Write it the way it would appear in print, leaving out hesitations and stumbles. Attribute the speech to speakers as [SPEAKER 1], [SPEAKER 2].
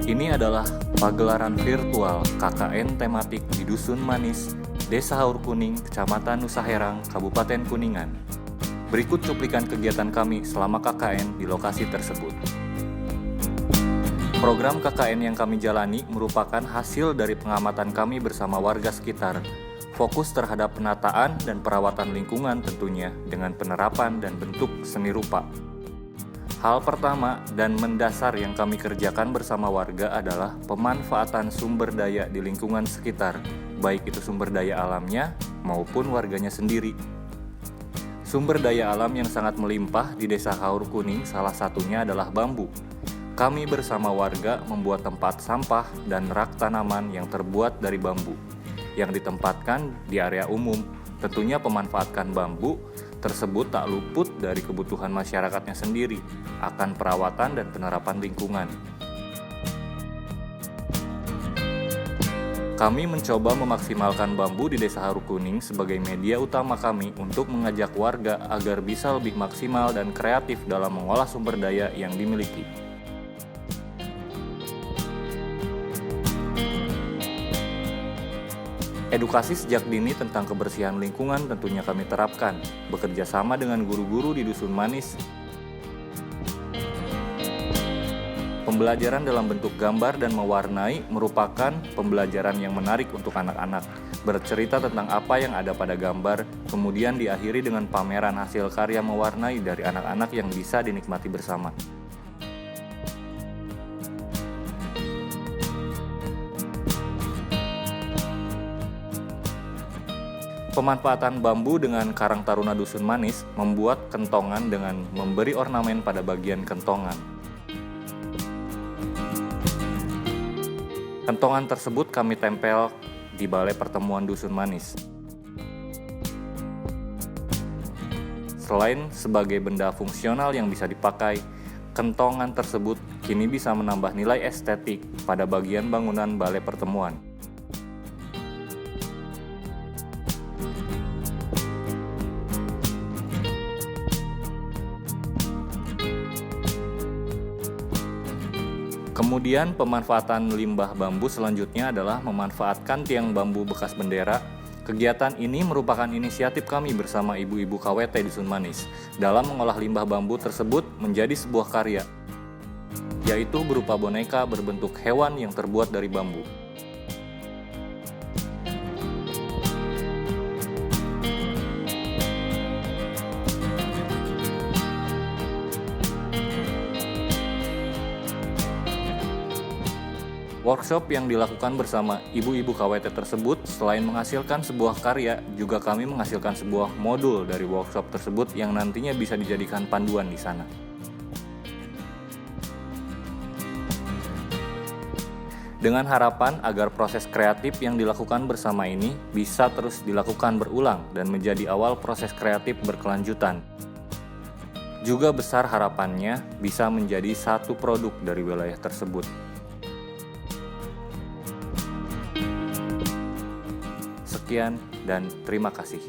[SPEAKER 1] Ini adalah pagelaran virtual KKN tematik di Dusun Manis, Desa Haur Kuning, Kecamatan Nusa Herang, Kabupaten Kuningan. Berikut cuplikan kegiatan kami selama KKN di lokasi tersebut. Program KKN yang kami jalani merupakan hasil dari pengamatan kami bersama warga sekitar, fokus terhadap penataan dan perawatan lingkungan tentunya dengan penerapan dan bentuk seni rupa. Hal pertama dan mendasar yang kami kerjakan bersama warga adalah pemanfaatan sumber daya di lingkungan sekitar, baik itu sumber daya alamnya maupun warganya sendiri. Sumber daya alam yang sangat melimpah di Desa Haur Kuning salah satunya adalah bambu. Kami bersama warga membuat tempat sampah dan rak tanaman yang terbuat dari bambu, yang ditempatkan di area umum. Tentunya pemanfaatkan bambu tersebut tak luput dari kebutuhan masyarakatnya sendiri akan perawatan dan penerapan lingkungan. Kami mencoba memaksimalkan bambu di Desa Haur Kuning sebagai media utama kami untuk mengajak warga agar bisa lebih maksimal dan kreatif dalam mengolah sumber daya yang dimiliki. Edukasi sejak dini tentang kebersihan lingkungan tentunya kami terapkan, bekerja sama dengan guru-guru di Dusun Manis. Pembelajaran dalam bentuk gambar dan mewarnai merupakan pembelajaran yang menarik untuk anak-anak. Bercerita tentang apa yang ada pada gambar, kemudian diakhiri dengan pameran hasil karya mewarnai dari anak-anak yang bisa dinikmati bersama. Pemanfaatan bambu dengan Karang Taruna Dusun Manis membuat kentongan dengan memberi ornamen pada bagian kentongan. Kentongan tersebut kami tempel di balai pertemuan Dusun Manis. Selain sebagai benda fungsional yang bisa dipakai, kentongan tersebut kini bisa menambah nilai estetik pada bagian bangunan balai pertemuan. Kemudian pemanfaatan limbah bambu selanjutnya adalah memanfaatkan tiang bambu bekas bendera. Kegiatan ini merupakan inisiatif kami bersama ibu-ibu KWT Dusun Manis dalam mengolah limbah bambu tersebut menjadi sebuah karya, yaitu berupa boneka berbentuk hewan yang terbuat dari bambu. Workshop yang dilakukan bersama ibu-ibu KWT tersebut selain menghasilkan sebuah karya, juga kami menghasilkan sebuah modul dari workshop tersebut yang nantinya bisa dijadikan panduan di sana. Dengan harapan agar proses kreatif yang dilakukan bersama ini bisa terus dilakukan berulang dan menjadi awal proses kreatif berkelanjutan. Juga besar harapannya bisa menjadi satu produk dari wilayah tersebut. Sekian dan terima kasih.